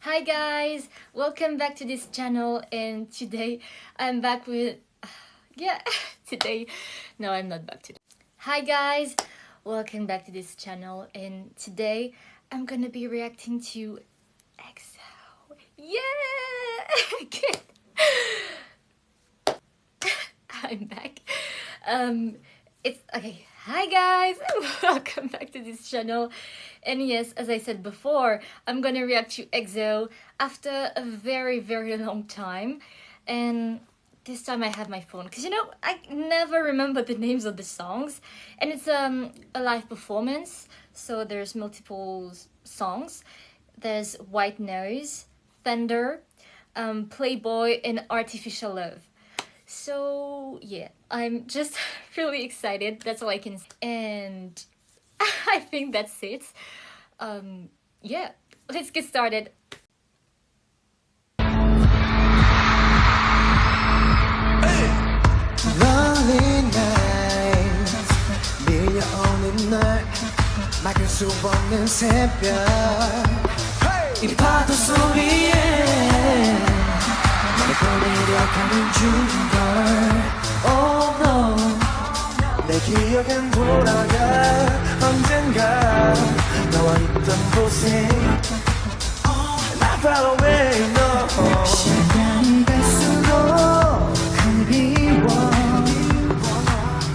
Hi guys, welcome back to this channel, and today I'm back with today no, I'm not back today. Hi guys, welcome back to this channel, and today I'm gonna be reacting to EXO. Yeah. Good. I'm back. It's okay. Hi guys, welcome back to this channel. And yes, as I said before, I'm gonna react to EXO after a very long time. And this time I have my phone because I never remember the names of the songs, and it's a live performance, so there's multiple songs. There's White Nose, Thunder, Playboy, and Artificial Love. So yeah, I'm just really excited. That's all I can say. And I think that's it. Yeah, let's get started. Lonely nights 밀려오는 날 막을 수 없는 새벽 이 파도 소리에 나를 끌리려 가는 중걸 Oh no 내 기억은 돌아가 언젠가 너와 있던 곳에 Not far away no 시간이 갈수록 그리워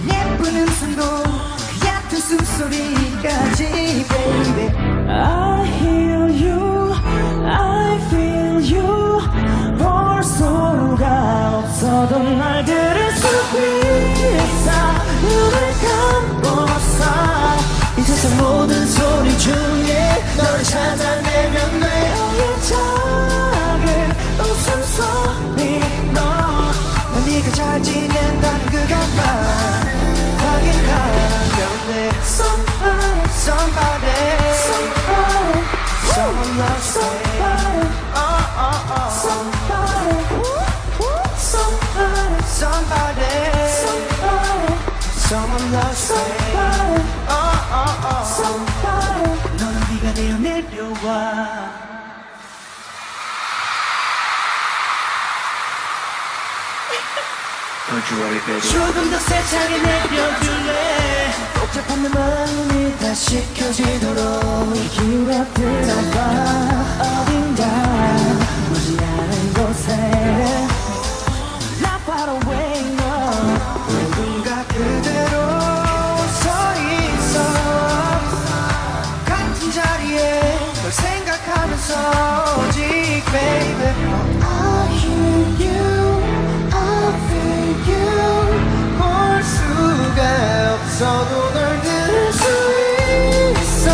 예쁜 음성도 그 얕은 숨소리까지 baby I hear you I feel you 볼 수가 없어도 날 들을 수 있어 눈을 감고서 이 세상 모든 소리 중에 너를 찾아내면 돼 이 작은 웃음소리 넌 네가 잘 지낸다는 그것만 확인하면 돼 Somebody, somebody, somebody, someone loves somebody, somebody, somebody, somebody, somebody, someone loves somebody, somebody. 너는 네가 되어 내려와. Don't you worry, baby. 조금 더 세차게 내려줄래? 복잡한 내 마음이 다시 켜지도록 이 기회가 들어봐 어딘가 보지 않은 곳에 Not far away, no 누군가 그대로 서 있어 같은 자리에 널 생각하면서 오직 baby I hear you 볼 수가 없어도 널 들을 수 있어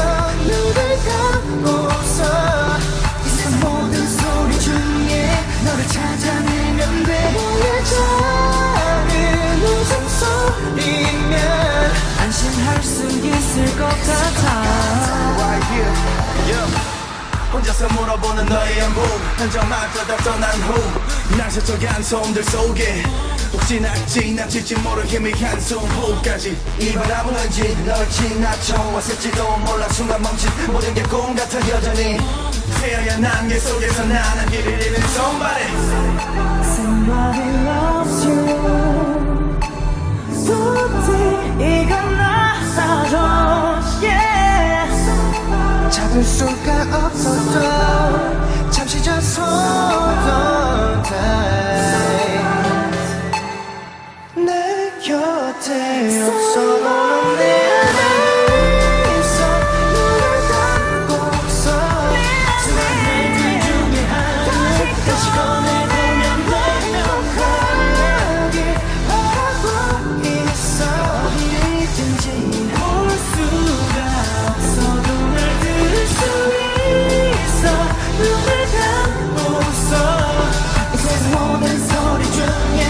눈을 감고서 이 세상 모든 소리 중에 너를 찾아내면 돼 너의 작은 웃음소리면 안심할 수 있을 것 같아 Right here, yeah. 혼자서 물어보는 너의 안부 한정만 떠다 떠난 후 날 스쳐간 소음들 속에 혹시나 지나칠지 모를 희미한 숨호흡까지 이 바람은 왠지 널 지나쳐 왔을지도 몰라 순간 멈춘 모든 게 꿈 같아 여전히 새하얀 안개 속에서 나는 길을 잃은 somebody Somebody loves you 부디 이건 나사줘 yeah 잡을 수가 없어도 잠시 전 손던 내 곁에 없어도 넌 내 안에 있어 눈을 감고서 수많은 날들 중에 하나를 다시 꺼내보면 돼 행복하게 바라고 있어 어디에 있든지 볼 수가 없어도 날 들을 수 있어 눈을 감고서 이 세상 모든 소리 중에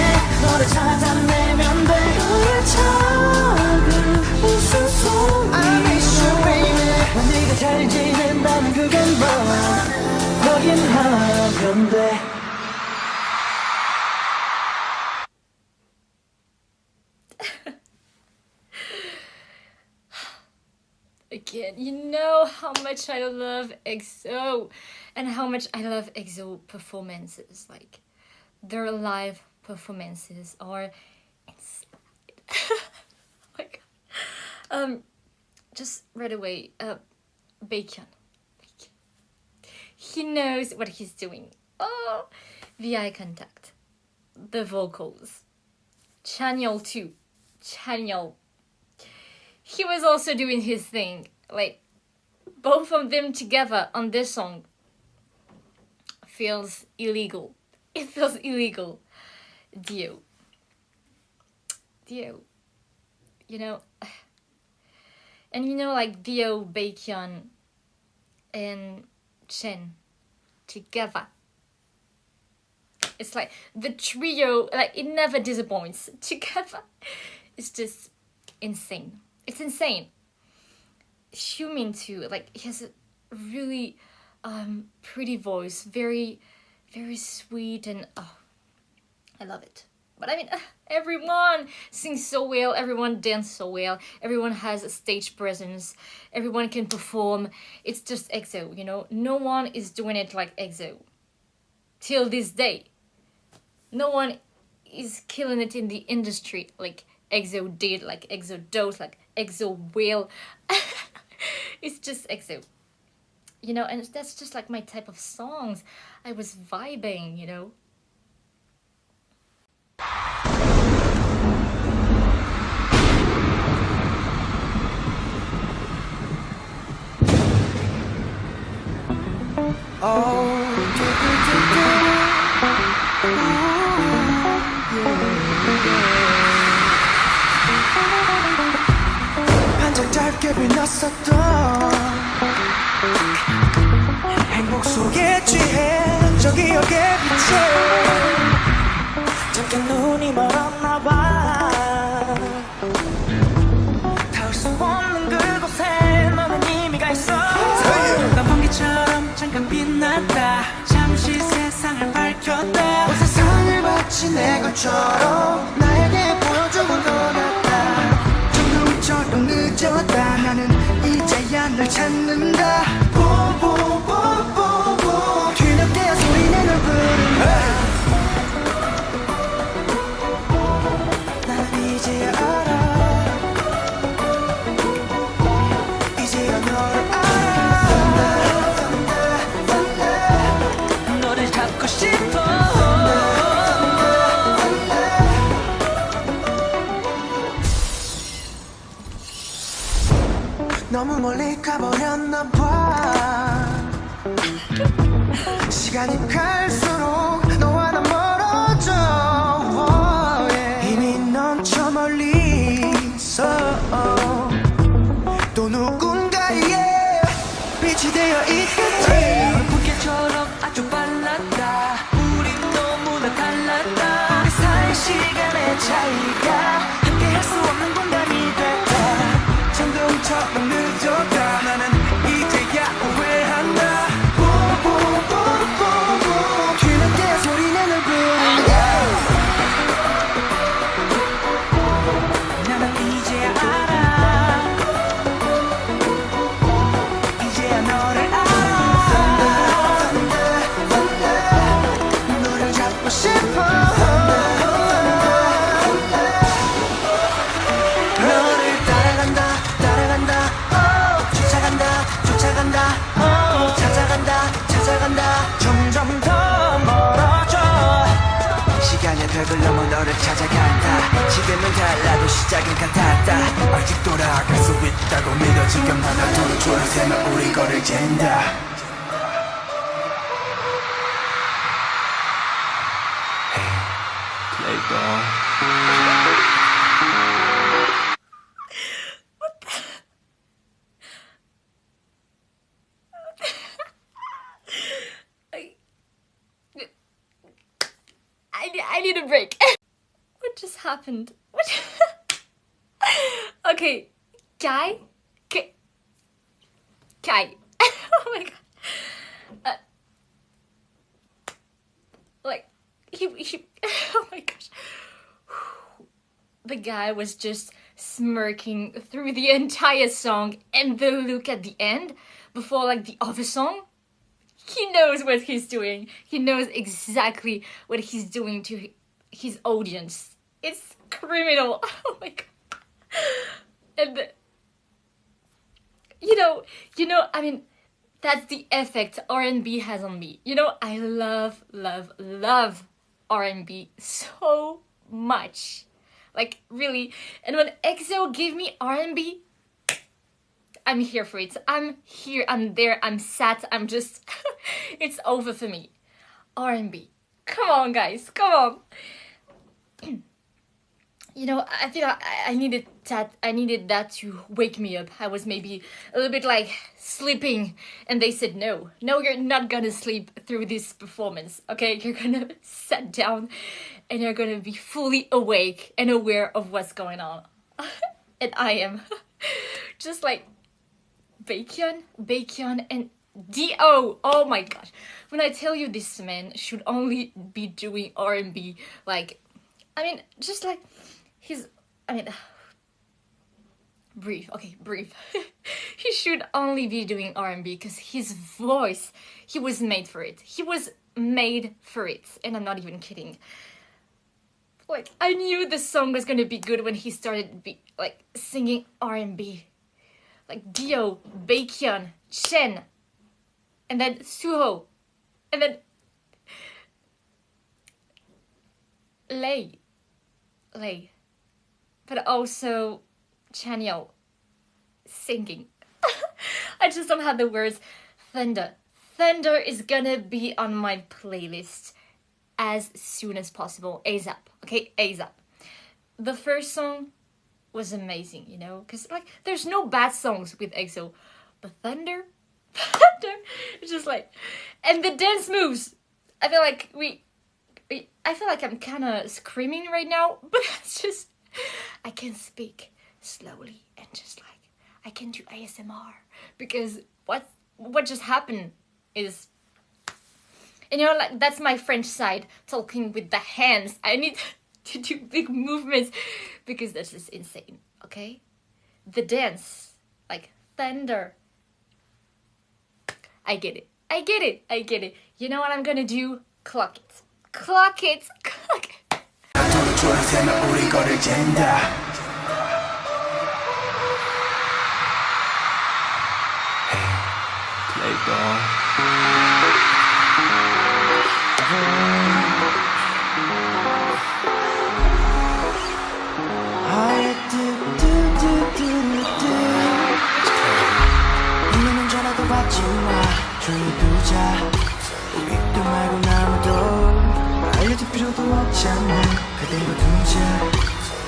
너를 찾아내면 돼 너의 작은 웃음소리 I miss you baby 난 네가 잘 지낸다는 그것만 확인하면 돼 Okay. again. You know how much I love EXO and how much I love EXO performances. Like, their live performances are insane. Like, just right away, Bacon. He knows what he's doing. Oh, the eye contact, the vocals. Chanyeol too. Chanyeol. He was also doing his thing. Like, both of them together on this song feels illegal. It feels illegal. Dio. Dio. You know, and you know, like Dio, Bacon, and Chen together. It's like the trio, like it never disappoints. Together, it's just insane. It's insane. Xiumin too, like he has a really pretty voice, very, very sweet, and oh, I love it. But I mean, everyone sings so well, everyone dances so well, everyone has a stage presence, everyone can perform. It's just EXO, you know? No one is doing it like EXO. Till this day. No one is killing it in the industry like EXO did, like EXO does, like EXO will. It's just EXO. You know, and that's just like my type of songs. I was vibing, you know? 한장 짧게 빛났었던 행복 속에 취해 저 기억에 비쳐 잠깐 눈이 멀었나봐 닿을 수 없는 그곳에 너는 의미가 있어 난 번개처럼 잠깐 빛났다 잠시 세상을 밝혔다 온 세상을 마치 내 것처럼 나에게 보여주고 떠났다 정동처럼 늦었다 나는 이제야 널 찾는다 뽀뽀뽀뽀뽀 뒤늦게 소리내 널 부른다 나는 이제야 알아 이제야 너를 알아 너를 잡고 싶어 너무 멀리 가버렸나봐 시간이 갈수록 너와 난 멀어져 이미 넌 저 멀리 있어 또 누군가의 빛이 되어 있겠지 불길처럼 아주 빨랐다 우리 너무나 달랐다 우리 사이 시간의 차이가 함께할 수 없는 공간이 됐다 천둥처럼 늦었다 나는 이제야 후회한다 뽀뽀뽀뽀뽀 뒤늦게 소리내 널 부른다 나는 이제야 알아 이제야 너를 알아 너를 잡고 싶어 너를 따라간다 따라간다 쫓아간다 쫓아간다 찾아간다 찾아간다 점점 더 멀어져 시간의 벽을 넘어 너를 찾아간다 지금은 달라도 시작은 같았다 아직 돌아갈 수 있다고 믿어 지금 하나 둘 줄을 세면 우리 거를 잰다 Hey, Playboy I need a break. What just happened? What? Okay, Kai. Oh my god. Like he. Oh my gosh. The guy was just smirking through the entire song, and the look at the end before like the other song. He knows what he's doing. He knows exactly what he's doing to his audience. It's criminal. Oh my god. And I mean, that's the effect R&B has on me. I love, love, love R&B so much. Like, really. And when EXO gave me R&B, I'm here for it. I'm here, I'm there, I'm sat, I'm just... it's over for me. R&B. Come on, guys, come on. I feel like I needed that to wake me up. I was maybe a little bit like sleeping, and they said, no, you're not gonna sleep through this performance, okay? You're gonna sit down, and you're gonna be fully awake and aware of what's going on. And I am. Just like Baekhyun and D.O. Oh my gosh. When I tell you this man should only be doing R&B, like, I mean, just like, breathe, okay, breathe. He should only be doing R&B because his voice, he was made for it. He was made for it, and I'm not even kidding. Like, I knew the song was gonna be good when he started singing R&B. Like Dio, Baekhyun, Chen, and then Suho, and then Lay, but also Chanyeol singing. I just don't have the words. Thunder is gonna be on my playlist as soon as possible, ASAP, okay, ASAP. The first song was amazing, because like there's no bad songs with EXO, but Thunder, it's just like, and the dance moves. I feel like I feel like I'm kind of screaming right now, but it's just I can speak slowly and just like I can do ASMR because what just happened is, and like that's my French side talking with the hands. I need to do big movements because that's just insane, okay? The dance, like Thunder. I get it. You know what I'm gonna do? Clock it. Playboy. 조용히 두자 우리도 말고 아무도 알려줄 필요도 없잖아 그대로 두자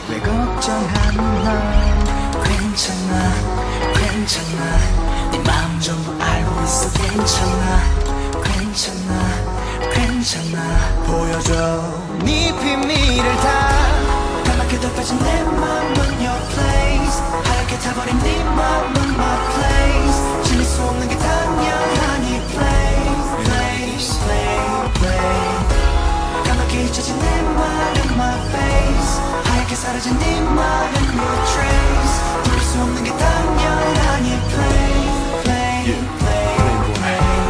왜 걱정하는 넌 괜찮아 네 마음 전부 알고 있어 괜찮아 보여줘 네 비밀을 다 까맣게 덮여진 내 맘은 your place 하얗게 타버린 네 맘은 my place 질릴 수 없는 게 당연하니 play 까맣게 잊혀진 내 말은 my face 하얗게 사라진 네 말은 your trace 돌릴 수 없는 게 당연하니 play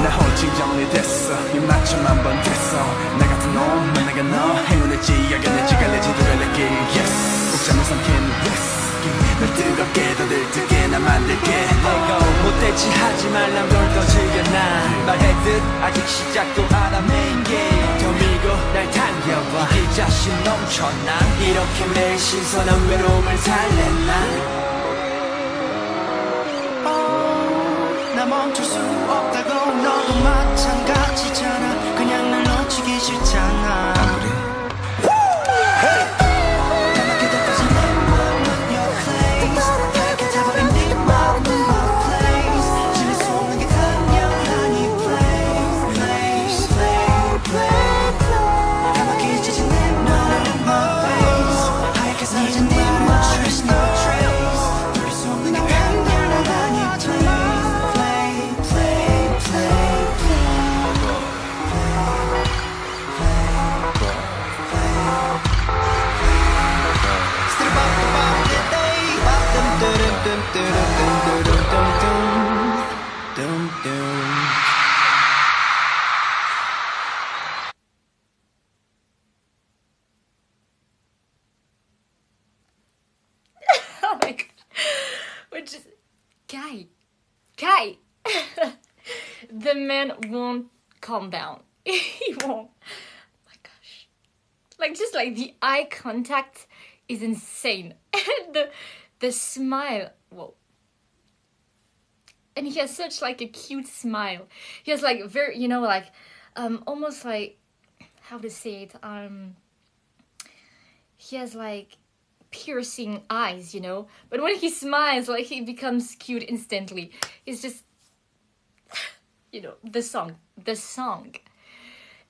나 홀칭 정리됐어 이 맞춤 한번 됐어 나 같은 놈 만나가 너 행운을지 야견을지 갈래지 두갈래길 yes 꼭 잠을 삼킨 whiskey 널 뜨겁게 더 들뜨게 나 만들게 내가 못됐지 하지 말란 걸더 즐겨나 말했듯 아직 시작도 안 한 main game 더 밀고 날 당겨봐 이 자신 넘쳐 난 이렇게 매일 신선한 외로움을 달래 난 나 멈출 수 없다고 너도 마찬가지잖아 그냥 날 놓치기 싫잖아 안 그래? 까맣게 덮여진 내 맘은 your place 하얗게 타버린 네 맘은 my place 질릴 수 없는 게 당연하니 play 까맣게 잊혀진 내 맘은 my face 하얗게 사라진 네 맘은 no trace 돌릴 수 없는 게 당연하니 play man won't calm down. He won't. Oh my gosh. Like, just like the eye contact is insane. And the smile, whoa. And he has such like a cute smile. He has like very, you know, like almost like, how to say it, he has like piercing eyes, you know, but when he smiles, like, he becomes cute instantly. He's just, you know, the song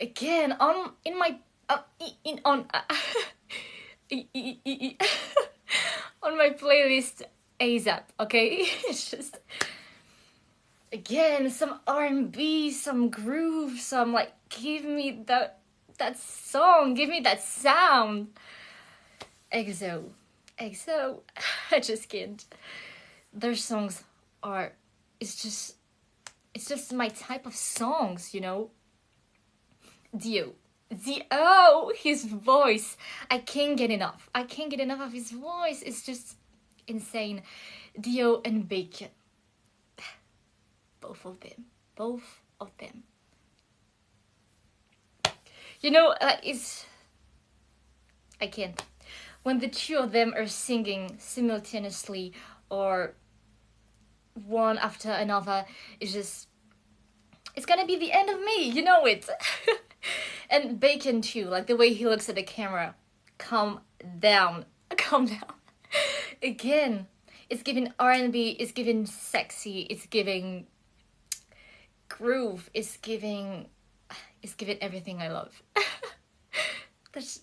again on in my on on my playlist ASAP. Okay. It's just, again, some R&B, some groove, some like, give me that song, give me that sound. EXO, I just can't. Their songs are, it's just my type of songs, you know. Dio, his voice, I can't get enough of his voice. It's just insane. Dio and Bacon, both of them. You know, I can't. When the two of them are singing simultaneously or one after another, it's gonna be the end of me, you know it. And Bacon too, like the way he looks at the camera. Calm down. Again, it's giving R&B, it's giving sexy, it's giving groove, it's giving everything I love. That's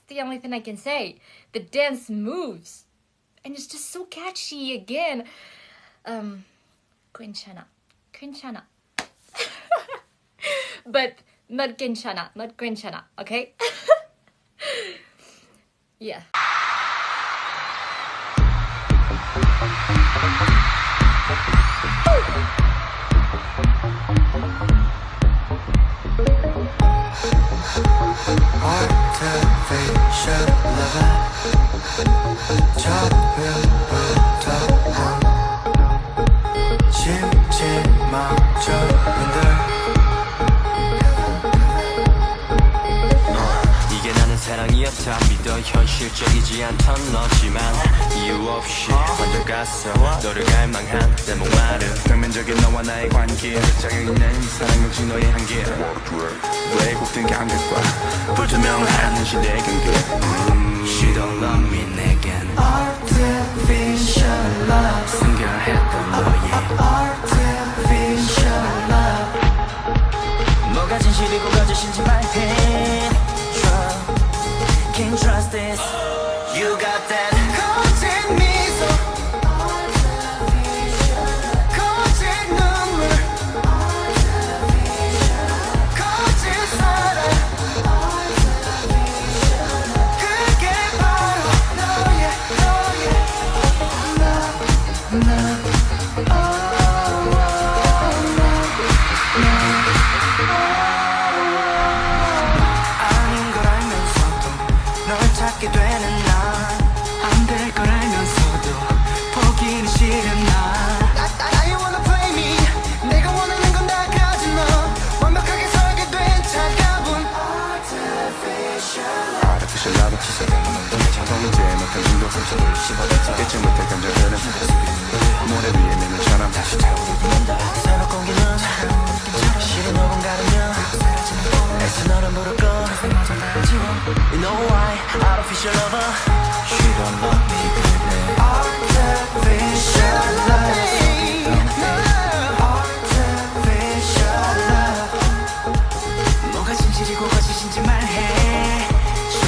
the only thing I can say. The dance moves, and it's just so catchy. Again, 괜찮아. But not 괜찮아, okay? Yeah. Artificial lover 처음부터 심지마저 흔들 이게 나는 사랑이었다 믿어 현실적이지 않던 너지만 이유 없이 완전 갔어 너를 갈망한 내 목마름 평면적인 너와 나의 관계 자격 있는 사랑 역시 너의 한계 왜곡된 감각과 불투명한 시대의 경계 She don't love me 내겐 Artificial love 순결했던 너의 Artificial love 뭐가 진실이고 거짓인지 말해 Can't trust this You got that 거짓 미소 거짓 눈물 거짓 사랑 그게 바로 너의 아닌 걸 알면서도 널 찾게 되는 난 안 될 걸 알면서도 포기는 싫은 난 I wanna play me 내가 원하는 건 다 가진 너 완벽하게 설계된 차가운 Artificial love 지속되는 넌 자동이제 못한 중도 감정을 씹어댔지 잊지 못할 감정들은 모래 위에 매물처럼 다시 타오르는다 새로 공기는 실은 5분 가르며 애써 너를 부를 거 You know why Artificial lover She don't love me baby Artificial love Artificial love 뭐가 진실이고 거짓인지 말해 좀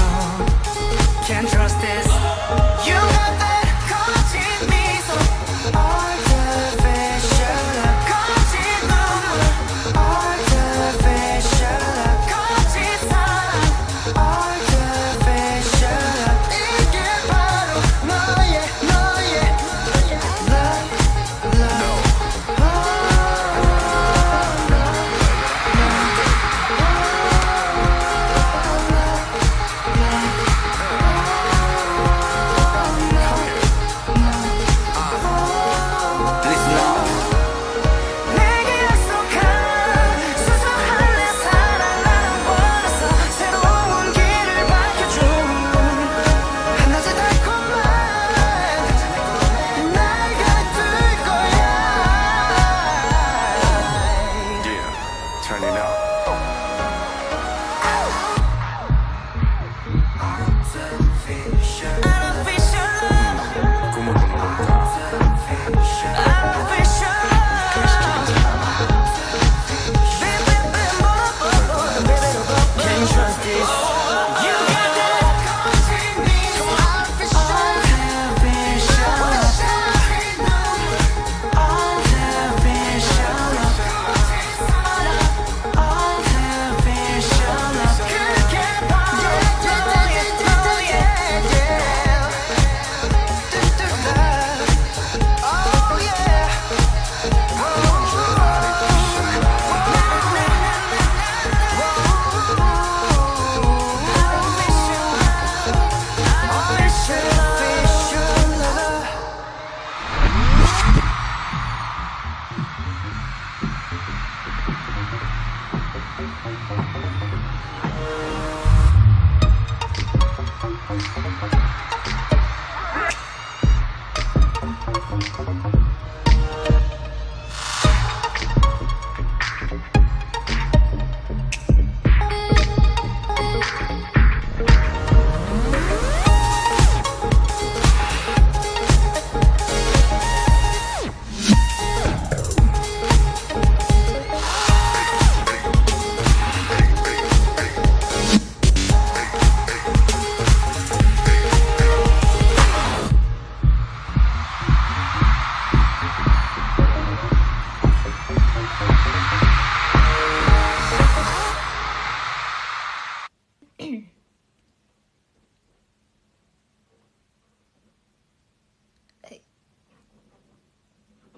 Can't trust this You got that 거짓 미소 Artificial love 거짓 눈물 Artificial love 거짓 사랑 Artificial love 이게 바로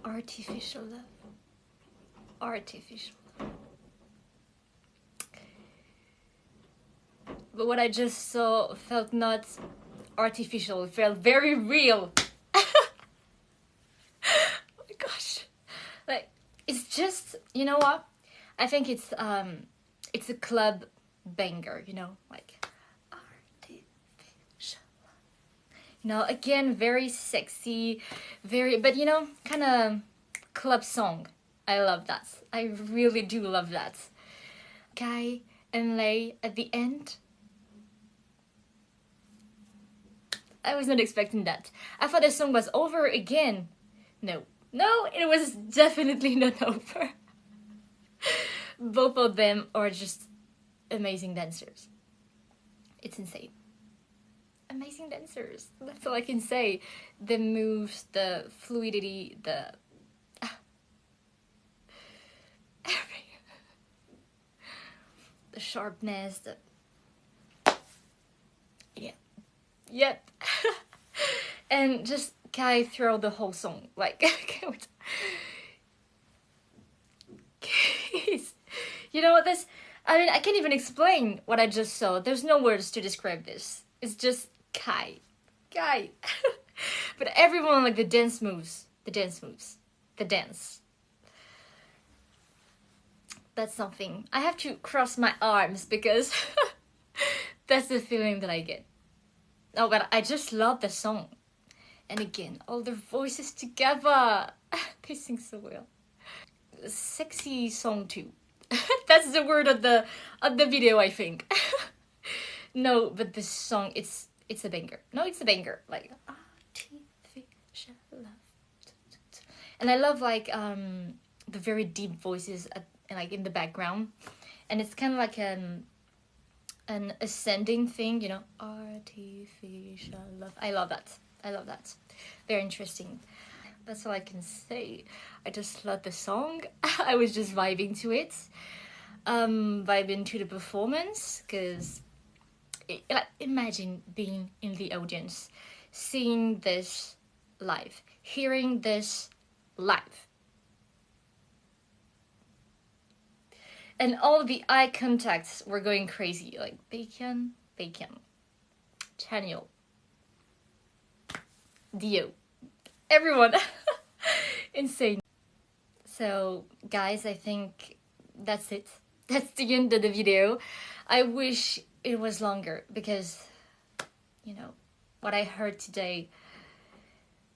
Artificial love. Artificial. But what I just saw felt not artificial. It felt very real. Oh my gosh. Like, it's just, you know what? I think it's a club banger, you know, like artificial. You know, again, very sexy, very, but you know, kind of club song. I love that. I really do love that. Guy and Lay at the end. I was not expecting that. I thought the song was over again. No, it was definitely not over. Both of them are just amazing dancers. It's insane. Amazing dancers. That's all I can say. The moves, the fluidity, the the sharpness, the yep. And just Kai throughout the whole song, like you know what this, I mean, I can't even explain what I just saw. There's no words to describe this. It's just Kai. But everyone, like the dance. That's something. I have to cross my arms because that's the feeling that I get. Oh, but I just love the song. And again, all their voices together. They sing so well. Sexy song too. That's the word of the video, I think. No, but this song, it's a banger. No, it's a banger. Like artificial love. And I love like the very deep voices like in the background, and it's kind of like an ascending thing, you know. Artificial love. I love that. Very interesting. That's all I can say. I just love the song. I was just vibing to it. Vibing to the performance, because like, imagine being in the audience, seeing this live, hearing this live. And all the eye contacts were going crazy. Like, bacon. Daniel. Dio. Everyone. Insane. So, guys, I think that's it. That's the end of the video. I wish it was longer because, you know, what I heard today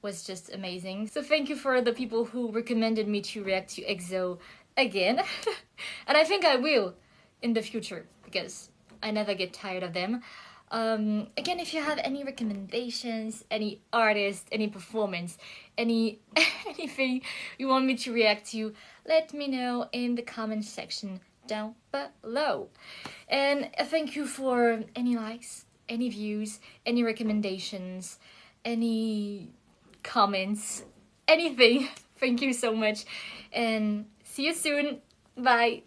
was just amazing. So thank you for the people who recommended me to react to EXO again. And I think I will in the future because I never get tired of them. Again, if you have any recommendations, any artist, any performance, anything you want me to react to, let me know in the comment section down below. And thank you for any likes, any views, any recommendations, any comments, anything. Thank you so much, and see you soon. Bye.